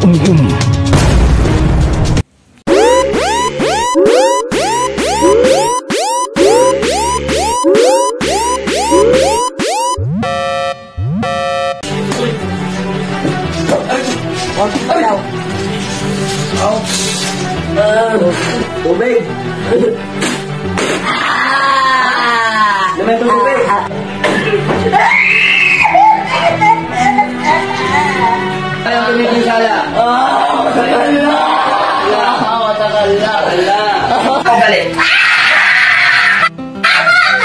Tubig! Naman itong tubig! Ayaw tumigil sala! Matagal na! Matagal na! Ako galit!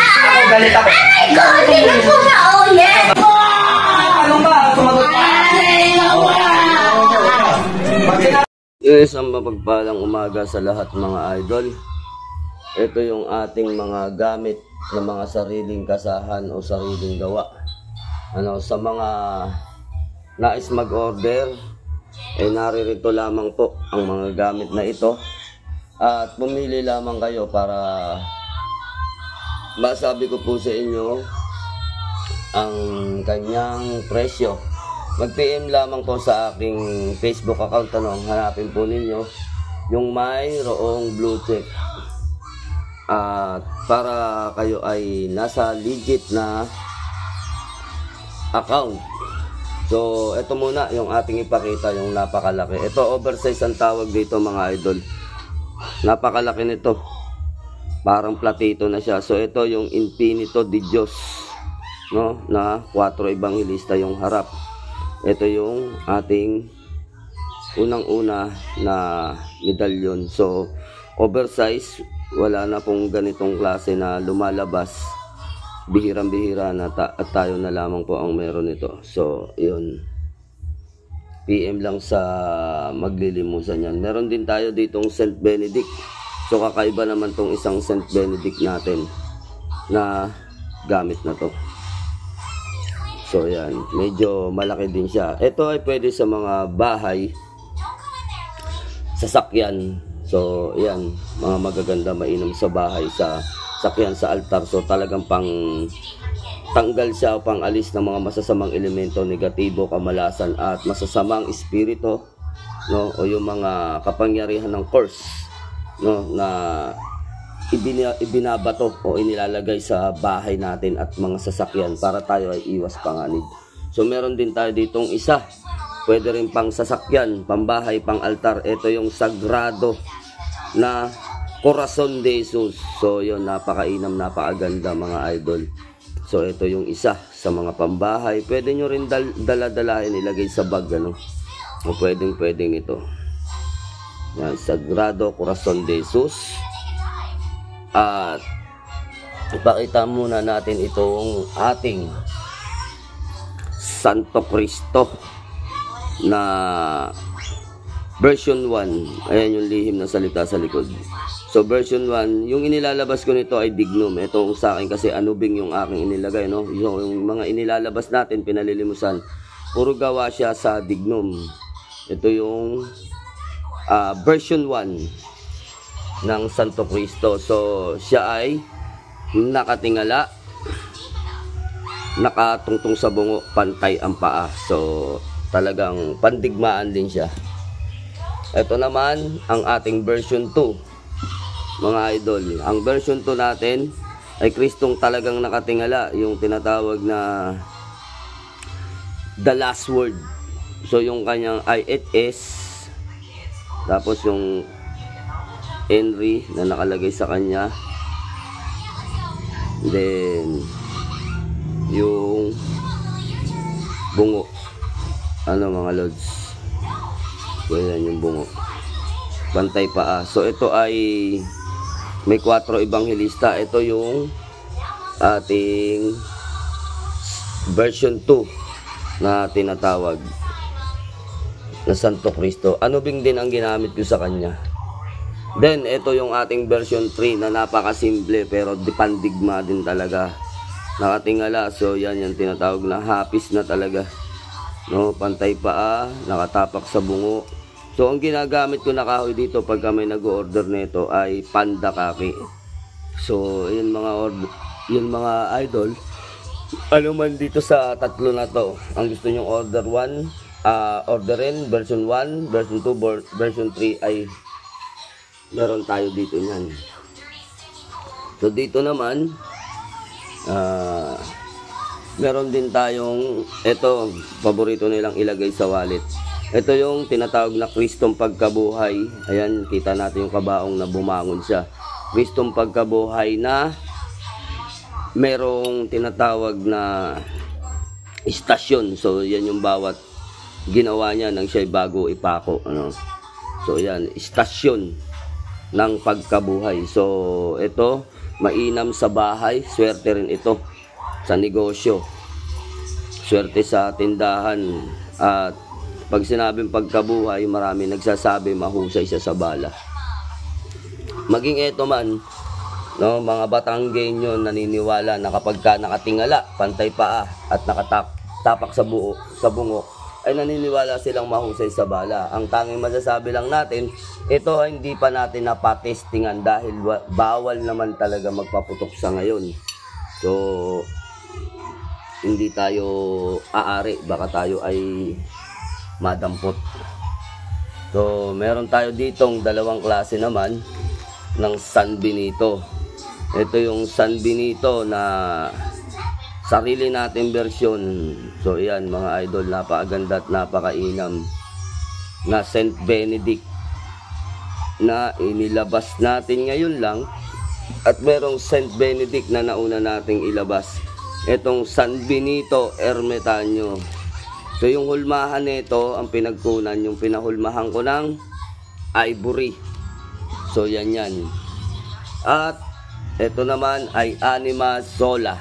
Ako galit ako! Aray ko! Sino po na ulit? Ano ba? Sumagot ka! Isang mapagpalang umaga sa lahat mga idol. Ito yung ating mga gamit na mga sariling kasahan o sariling gawa. Sa mga nais mag-order, naririto lamang po ang mga gamit na ito. At pumili lamang kayo para masabi ko po sa inyo ang kanyang presyo. Mag-PM lamang po sa aking Facebook account. Hanapin po ninyo yung mayroong blue check. At para kayo ay nasa legit na account. So, ito muna yung ating ipakita, yung napakalaki. Ito, oversize ang tawag dito mga idol. Napakalaki nito. Parang platito na siya. So, ito yung Infinito de Dios, no? Na 4 Evangelista yung harap. Ito yung ating unang-una na medalyon. So, oversize. Wala na pong ganitong klase na lumalabas. Bihirang-bihira na at tayo na lamang po ang meron nito. So, yun. PM lang sa maglilimusan yan. Meron din tayo ditong Saint Benedict. So, kakaiba naman tong isang Saint Benedict natin na gamit na to. So, yan. Medyo malaki din siya. Ito ay pwede sa mga bahay, sasakyan. So, yan. Mga magaganda mainom sa bahay, sa sakyan, sa altar. So, talagang pang tanggal siya, pang alis ng mga masasamang elemento, negatibo, kamalasan, at masasamang espiritu, no? O yung mga kapangyarihan ng curse, no? Na ibinabato o inilalagay sa bahay natin at mga sasakyan para tayo ay iwas panganib. So meron din tayo ditong isa, pwede rin pang sasakyan, pambahay, pang altar. Ito yung sagrado na Corazon de Jesus. So yun, napakainam, napakaganda mga idol. So ito yung isa sa mga pambahay. Pwede nyo rin dala-dalahin, ilagay sa bag, ano? O pwedeng ito. Yan, sagrado Corazon de Jesus. At ipakita muna natin itong ating Santo Cristo na version 1. Ayan yung lihim na salita sa likod. So version 1, yung inilalabas ko nito ay dignum. Ito sa akin kasi anubing yung aking inilagay, no? Yung mga inilalabas natin, pinalilimusan, puro gawa siya sa dignum. Ito yung version 1 ng Santo Cristo. So siya ay nakatingala, nakatungtong sa bungo, pantay ang paa. So talagang pandigmaan din siya. Ito naman ang ating version 2 mga idol. Ang version 2 natin ay Kristong talagang nakatingala, yung tinatawag na the last word. So yung kanyang IHS, tapos yung Henry na nakalagay sa kanya, then yung bungo, mga lods. So yan yung bungo, pantay paa. So ito ay may 4 Evangelista. Ito yung ating version 2 na tinatawag na Santo Cristo. Anubing din ang ginamit ko sa kanya. Then ito yung ating version 3 na napakasimple pero pandigma din talaga, nakatingala. So yan yung tinatawag na hapis na talaga, no? Pantay paa, nakatapak sa bungo. So ang ginagamit ko na kahoy dito pagka may nag-order nito ay panda kaki. So yun mga idol, ano man dito sa tatlo na to, ang gusto nyong order 1, orderin, version 1, version 2, version 3 ay meron tayo dito niyan. So dito naman meron din tayong ito, paborito nilang ilagay sa wallet. Ito yung tinatawag na Kristong Pagkabuhay. Ayan, kita natin yung kabaong na bumangon siya. Kristong Pagkabuhay na merong tinatawag na istasyon. So yan yung bawat ginawa niya nang siya'y bago ipako, ano. So yan, istasyon ng pagkabuhay. So ito, mainam sa bahay, swerte rin ito sa negosyo, swerte sa tindahan. At pag sinabing pagkabuhay, marami nagsasabi mahusay siya sa bala. Maging ito man, no, mga Batanggenyo naniniwala na kapag ka nakatingala, pantay paa at nakatapak sa bungo, ay naniniwala silang mahusay sa bala. Ang tanging masasabi lang natin, ito ay hindi pa natin napatestingan dahil bawal naman talaga magpaputok sa ngayon. So hindi tayo aari, baka tayo ay madampot. So meron tayo ditong dalawang klase naman ng San Benito. Ito yung San Benito na sarili nating version. So yan mga idol, napakaganda at napakainam na Saint Benedict na inilabas natin ngayon lang. At merong Saint Benedict na nauna nating ilabas, itong San Benito Ermitaño. So yung hulmahan nito, ang pinagkunan, yung pinahulmahan ko ng ivory. So yan. At ito naman ay Anima Sola.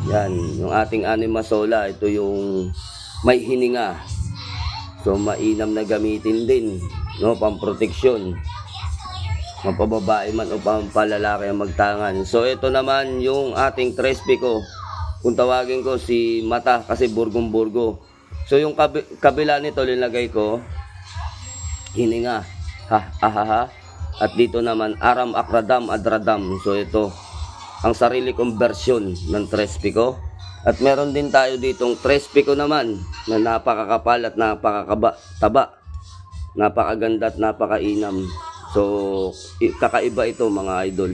Yan, yung ating Anima Sola, ito yung may hininga. So mainam na gamitin din, no, pamproteksyon. Mapababae man o pampalalaki ang magtangan. So ito naman yung ating Trespico. Kung tawagin ko si Mata kasi burgong-burgo. So yung kabila nito linagay ko hininga. At dito naman Aram Akradam Adradam. So ito ang sarili kong version ng Trespico. At meron din tayo ditong Trespico naman na napakakapal at napakataba. Napakaganda at napakainam. So kakaiba ito mga idol.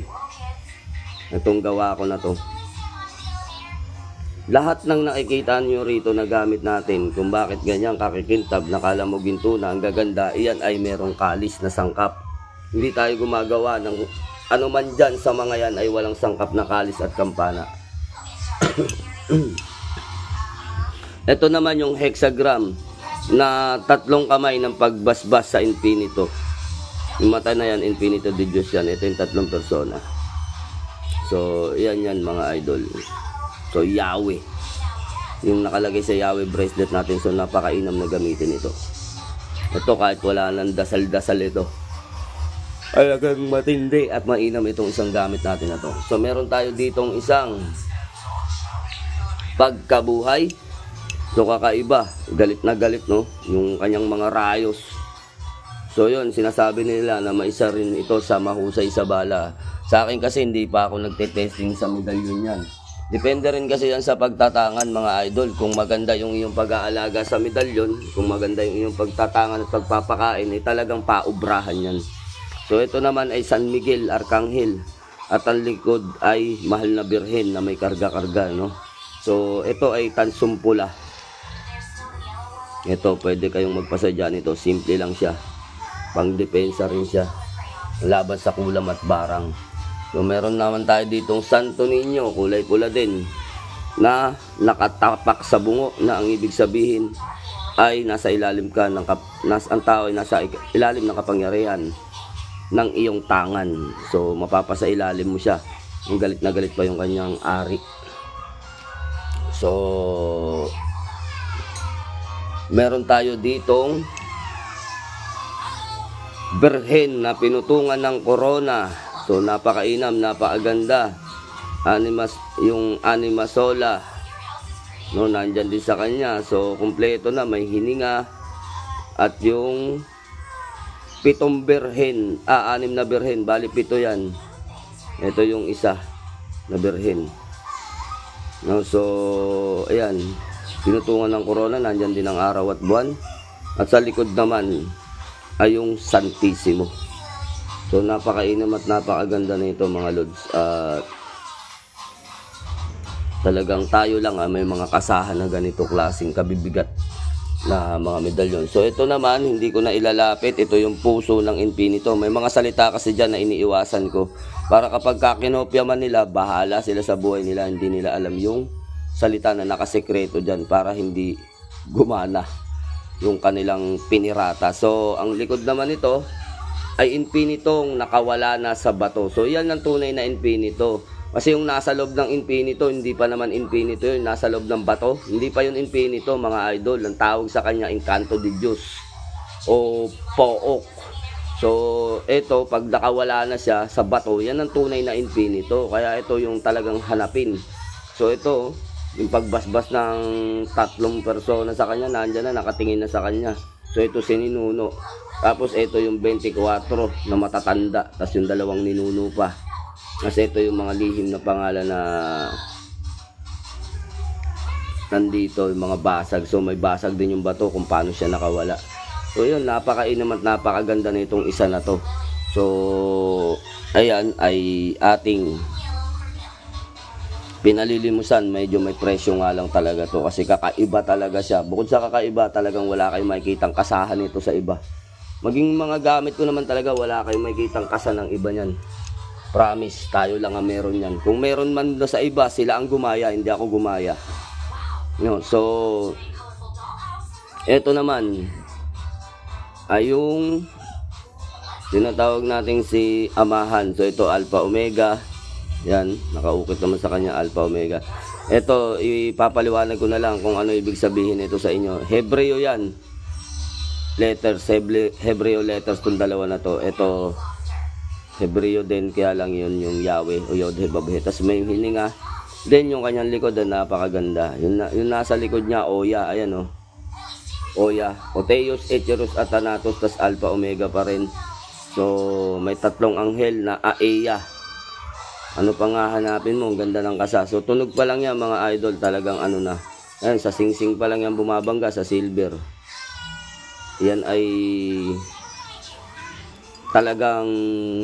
Itong gawa ko na to. Lahat ng nakikita nyo rito na gamit natin, kung bakit ganyan kakikintab, nakala mo ginto na ang gaganda, iyan ay merong kalis na sangkap. Hindi tayo gumagawa ng ano man dyan sa mga yan ay walang sangkap na kalis at kampana. Ito naman yung hexagram na 3 kamay ng pagbasbas sa infinito. Yung mata na yan, infinito de Diyos yan. Ito yung 3 persona. So yan mga idol. So Yahweh, yung nakalagay sa Yahweh bracelet natin. So napakainam na gamitin ito. Ito kahit wala nang dasal-dasal ito, talagang matindi at mainam itong isang gamit natin na to. So meron tayo ditong isang pagkabuhay. So kakaiba, galit na galit, no, yung kanyang mga rayos. So yun, sinasabi nila na maisa rin ito sa mahusay sa bala. Sa akin kasi hindi pa ako nagte-testing sa medalyon yan. Depende rin kasi yan sa pagtatangan mga idol. Kung maganda yung iyong pag-aalaga sa medalyon, kung maganda yung iyong pagtatangan at pagpapakain, ay talagang paubrahan yan. So ito naman ay San Miguel Arcangel. At ang likod ay mahal na birhen na may karga-karga, no? So ito ay Tansumpula. Ito, pwede kayong magpasadya nito. Simple lang siya. Pang-depensa rin siya. Laban sa kulam at barang. So meron naman tayo ditong Santo Niño, kulay pula din, na nakatapak sa bungo, na ang ibig sabihin ay nasa ilalim ka ng ang tao ay nasa ilalim ng kapangyarihan ng iyong tangan. So mapapasa ilalim mo siya. Ang galit na galit pa yung kanyang ari. So meron tayo ditong birhen na pinutungan ng korona. So napakainam, napakaganda. Yung Anima Sola, no, nandyan din sa kanya. So kumpleto na, may hininga. At yung 7 birhen, 6 na birhen, bali 7 yan. Ito yung isa na birhen, no. So ayan, pinutungan ng corona, nandyan din ang araw at buwan. At sa likod naman ay yung Santissimo. So napakainam at napakaganda na ito mga lods. Talagang tayo lang may mga kasahan na ganito klaseng kabibigat na mga medalyon. So ito naman, hindi ko na ilalapit. Ito yung puso ng Infinito. May mga salita kasi dyan na iniiwasan ko. Para kapag kakinopya man nila, bahala sila sa buhay nila. Hindi nila alam yung salita na nakasekreto dyan para hindi gumana yung kanilang pinirata. So ang likod naman ito ay Infinitong nakawala na sa bato. So yan ang tunay na Infinito. Kasi yung nasa loob ng Infinito, hindi pa naman Infinito yun, nasa loob ng bato. Hindi pa yun Infinito mga idol. Ang tawag sa kanya, Encanto de Dios o Pook. So ito, pag nakawala na siya sa bato, yan ang tunay na Infinito. Kaya ito yung talagang hanapin. So ito, yung pagbasbas ng 3 persona sa kanya, nandyan na, nakatingin na sa kanya. So ito si Ninuno. Tapos ito yung 24 na matatanda. Tapos yung 2 ninuno pa. Kasi ito yung mga lihim na pangalan na nandito, yung mga basag. So may basag din yung bato kung paano siya nakawala. So yun, napakainam at napakaganda na itong isa na to. So ayan ay ating pinalilimusan. Medyo may presyo nga lang talaga to kasi kakaiba talaga siya. Bukod sa kakaiba, talagang wala kayong makikitang kasahan nito sa iba. Maging mga gamit ko naman talaga, wala kayong makikitang kasa ng iba niyan. Promise, tayo lang ang meron yan. Kung meron man sa iba, sila ang gumaya, hindi ako gumaya. No, so eto naman ay yung tinatawag natin si Amahan. So ito Alpha Omega. Yan, nakaukit naman sa kanya Alpha Omega. Ito, ipapaliwanag ko na lang kung ano ibig sabihin ito sa inyo. Hebreo yan. Letters, Hebreo letters tong dalawa na to. Ito Hebreo din, kaya lang yun yung Yahweh o Yod He Vav He. Tapos may hininga. Then yung kanyang likod na napakaganda. Yung nasa likod niya, Oya. Ayan o. Oya. Oteus, Echerus, Athanatos, tas Alpha Omega pa rin. So may 3 anghel na Aeya. Ano pa nga hanapin mo? Ang ganda ng kasa. So tunog pa lang yan mga idol. Talagang ano na. Ayan, sa singsing pa lang yan bumabangga sa silver. Yan ay talagang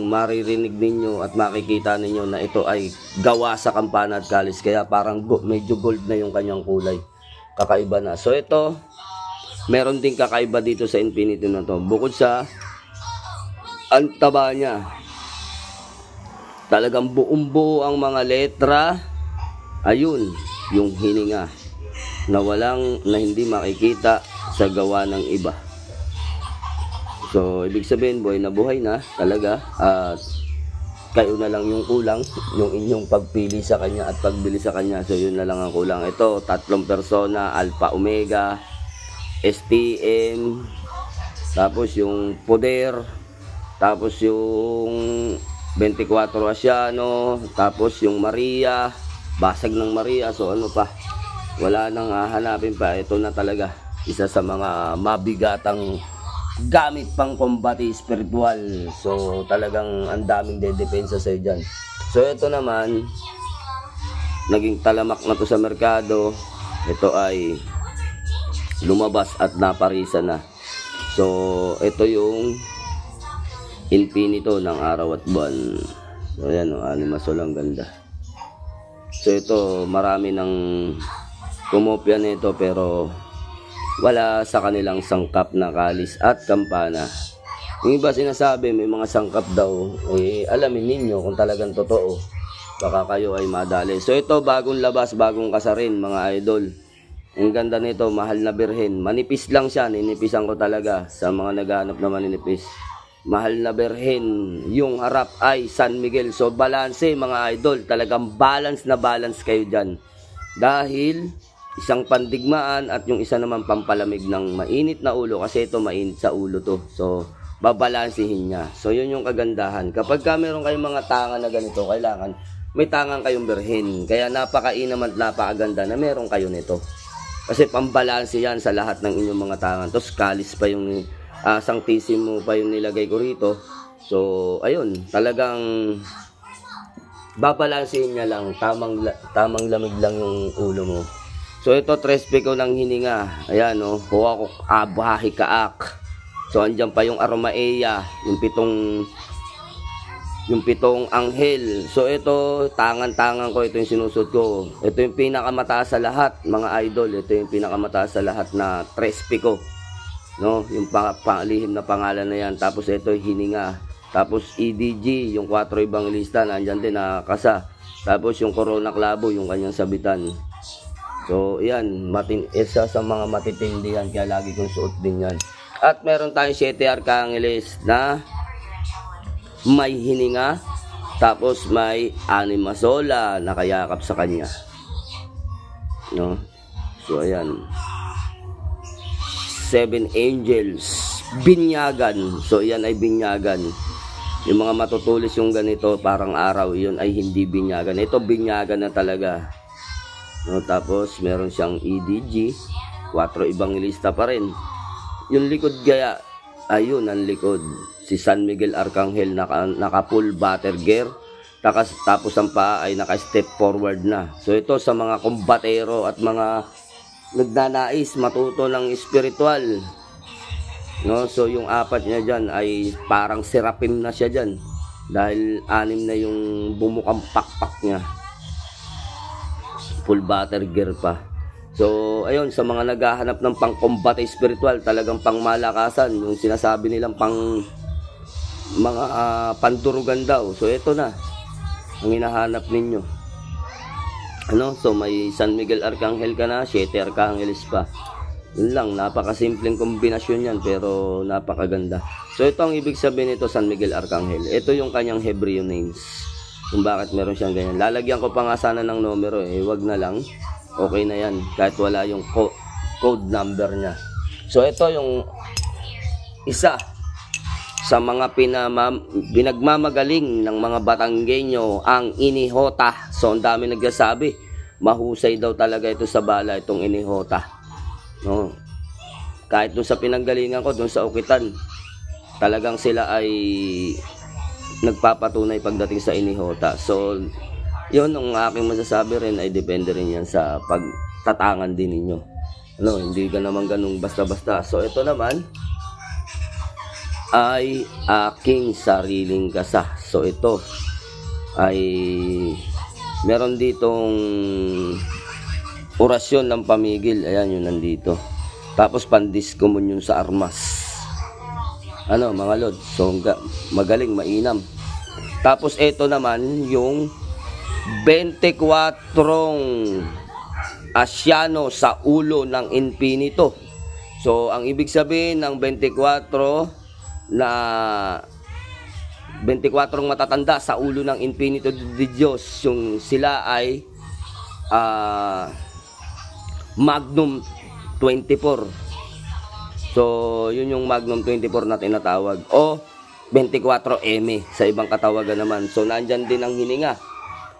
maririnig ninyo at makikita ninyo na ito ay gawa sa kampana at kalis. Kaya parang medyo gold na yung kanyang kulay. Kakaiba na. So ito, meron din kakaiba dito sa Infinity na to. Bukod sa ang taba niya, talagang buong buo ang mga letra. Ayun, yung hininga na hindi makikita sa gawa ng iba. So, ibig sabihin, buhay na talaga. At kayo na lang yung kulang, yung inyong pagpili sa kanya at pagbili sa kanya. So, yun na lang ang kulang. Ito, 3 persona, Alpha Omega, STM, tapos yung Poder, tapos yung 24 Asiano, tapos yung Maria, basag ng Maria. So, ano pa? Wala nang hahanapin pa. Ito na talaga. Isa sa mga mabigatang gamit pang kombate spiritual. So talagang ang daming dedepensa sa dyan. So ito naman, naging talamak na to sa merkado. Ito ay lumabas at naparisa na. So ito yung Infinito ng araw at buwan. So ayan o, animasol ang ganda. So ito, marami ng kumopya nito pero wala sa kanilang sangkap na kalis at kampana. Yung iba sinasabi may mga sangkap daw, alamin ninyo kung talagang totoo. Baka kayo ay madali. So ito, bagong labas, bagong kasarin mga idol. Ang ganda nito, mahal na birhen. Manipis lang siya, ninipisan ko talaga sa mga naghahanap na maninipis. Mahal na birhen. Yung harap ay San Miguel. So balanse mga idol, talagang balance na balance kayo dyan. Dahil isang pandigmaan at yung isa naman pampalamig ng mainit na ulo, kasi ito mainit sa ulo to. So babalansihin niya. So yun yung kagandahan. Kapag meron kayong mga tangan na ganito, kailangan may tangan kayong birhen. Kaya napakainam at napakaganda na meron kayo nito. Kasi pambalansi yan sa lahat ng inyong mga tangan. Tapos kalis pa yung Santissimo pa yung nilagay ko rito. So ayun, talagang babalansihin niya lang. Tamang lamig lang yung ulo mo. So ito, 3 pico ng hininga. Ayan, oh, huwag abahi kaak. So andyan pa yung Aromaea, yung pitong anghel. So ito, tangan-tangan ko, ito yung sinusot ko. Ito yung pinakamataas sa lahat, mga idol. Ito yung pinakamataas sa lahat na 3 pico. No, yung panglihim na pangalan na yan. Tapos ito yung hininga. Tapos EDG, yung 4 Evangelista, nandyan din nakakasa. Tapos yung Corona Clavo, yung kanyang sabitan. So yan, isa sa mga matitindi yan, kaya lagi kong suot din yan. At meron tayong 7 Arkangeles na may hininga, tapos may 6 masola nakayakap sa kanya. No? So ayan. 7 angels, binyagan. So yan ay binyagan. Yung mga matutulis yung ganito, parang araw, yun ay hindi binyagan. Ito binyagan na talaga. No? Tapos meron siyang EDG, 4 Evangelista pa rin. Yung likod gaya, ayun ang likod. Si San Miguel Arcangel naka full butter gear. Tapos ang paa ay naka step forward na. So ito sa mga kumbatero at mga nagnanais matuto ng spiritual. No, so yung 4 niya diyan ay parang serapim na siya diyan. Dahil 6 na yung bumukang pakpak niya. Full butter gear pa. So, ayun, sa mga naghahanap ng pang-combate spiritual, talagang pang-malakasan, yung sinasabi nilang mga pandurugan daw. So, ito na, ang hinahanap ninyo. Ano? So, may San Miguel Arcangel ka na, 7 Arcangeles pa. Yun lang, napakasimpleng kombinasyon yan, pero napakaganda. So, ito ang ibig sabihin nito, San Miguel Arcangel. Ito yung kanyang Hebrew names. Kung bakit meron siyang ganyan. Lalagyan ko pa nga sana ng numero, wag na lang. Okay na yan, kahit wala yung code number niya. So ito yung isa sa mga pinagmamagaling ng mga Batanggenyo, ang Inihota. So ang dami nagsasabi, mahusay daw talaga ito sa bala, itong Inihota. No? Kahit dun sa pinanggalingan ko, dun sa Ukitan, talagang sila ay nagpapatunay pagdating sa Inihota. So yun, ang aking masasabi rin ay depende rin yan sa pagtatangan din ninyo. Ano, hindi ka naman ganung basta-basta. So, ito naman ay aking sariling kasa. So, ito ay meron ditong orasyon ng pamigil. Ayan, yun nandito. Tapos, pandiscommune yun sa armas. Ano, mga lord. So, magaling, mainam. Tapos, ito naman yung 24 asyano sa ulo ng infinito. So, ang ibig sabihin ng 24 matatanda sa ulo ng infinito de Diyos, yung sila ay Magnum 24. So, yun yung Magnum 24 na tinatawag. O 24M sa ibang katawagan naman. So, nandyan din ang hininga.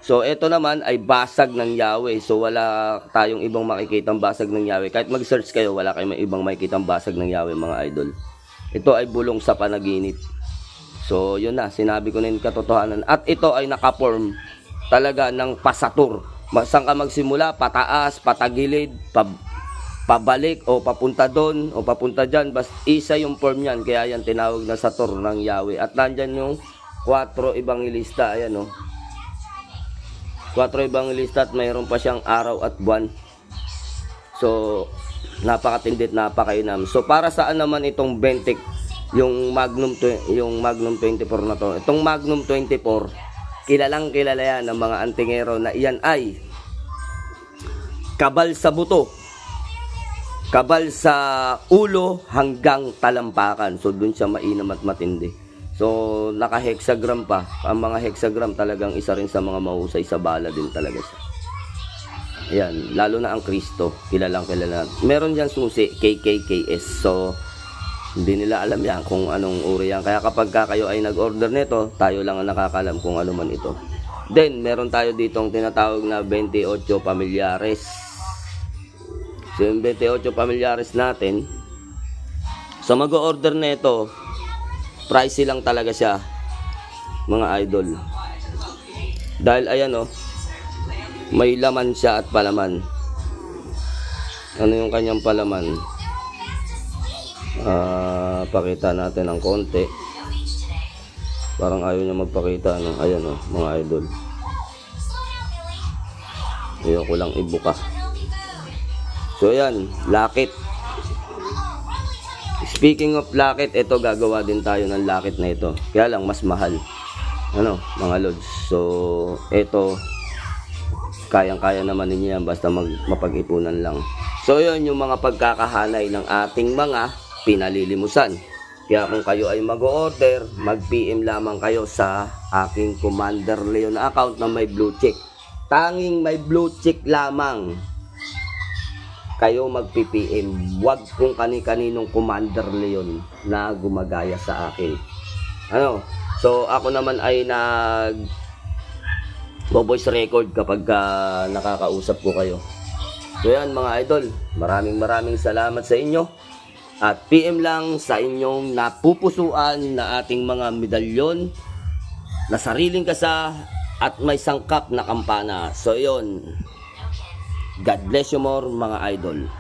So, ito naman ay basag ng Yahweh. So, wala tayong ibang makikitang basag ng Yahweh. Kahit mag-search kayo, wala kayong ibang makikitang basag ng Yahweh, mga idol. Ito ay bulong sa panaginip. So, yun na. Sinabi ko na yung katotohanan. At ito ay nakaform talaga ng pasatur. Saan ka magsimula? Pataas, patagilid, pabalik, o papunta doon, o papunta dyan. Basta isa yung form yan. Kaya yan tinawag na satur ng Yahweh. At nandyan yung 4 Evangelista. Ayan, o. 4 Evangelista at mayroon pa siyang araw at buwan. So, napakatindit, napakainam. So, para saan naman itong 20, yung Magnum 24 na to? Itong Magnum 24, kilalang kilala yan ng mga antingero na iyan ay kabal sa buto, kabal sa ulo hanggang talampakan. So, dun siya mainam at matindi. So, naka-hexagram pa. Ang mga hexagram talagang isa rin sa mga mahusay sa bala din talaga siya. Ayan, lalo na ang Kristo, kilalang kilala. Meron dyan susi, KKKS. So, hindi nila alam yan kung anong uri yan. Kaya kapag kayo ay nag-order nito, tayo lang ang nakakalam kung ano man ito. Then, meron tayo ditong tinatawag na 28 Familiares. So, yung 28 Familiares natin, so mag-order nito, pricey lang talaga siya, mga idol. Dahil ayan, oh, may laman siya at palaman. ano yung kanyang palaman. Pakita natin ng konti. Parang ayaw niya magpakita, ano? Ayan, oh, mga idol. Ayaw ko lang ibuka. So ayan, lakit. Speaking of lakit, ito gagawa din tayo ng lakit na ito. Kaya lang mas mahal. Ano, mga lods. So ito, kayang-kaya naman ninyo yan basta mapag-ipunan lang. So yun yung mga pagkakahanay ng ating mga pinalilimusan. Kaya kung kayo ay mag-order, mag-PM lamang kayo sa aking Commander Leon account na may blue check. Tanging may blue check lamang kayo mag-PM. Huwag kung kani-kaninong Commander Leon na gumagaya sa akin. Ano? So ako naman ay voice record kapag nakakausap ko kayo. So yan mga idol, maraming salamat sa inyo. At PM lang sa inyong napupusuan na ating mga medalyon na sariling kasa at may sangkap na kampana. So yun, God bless you more mga idol.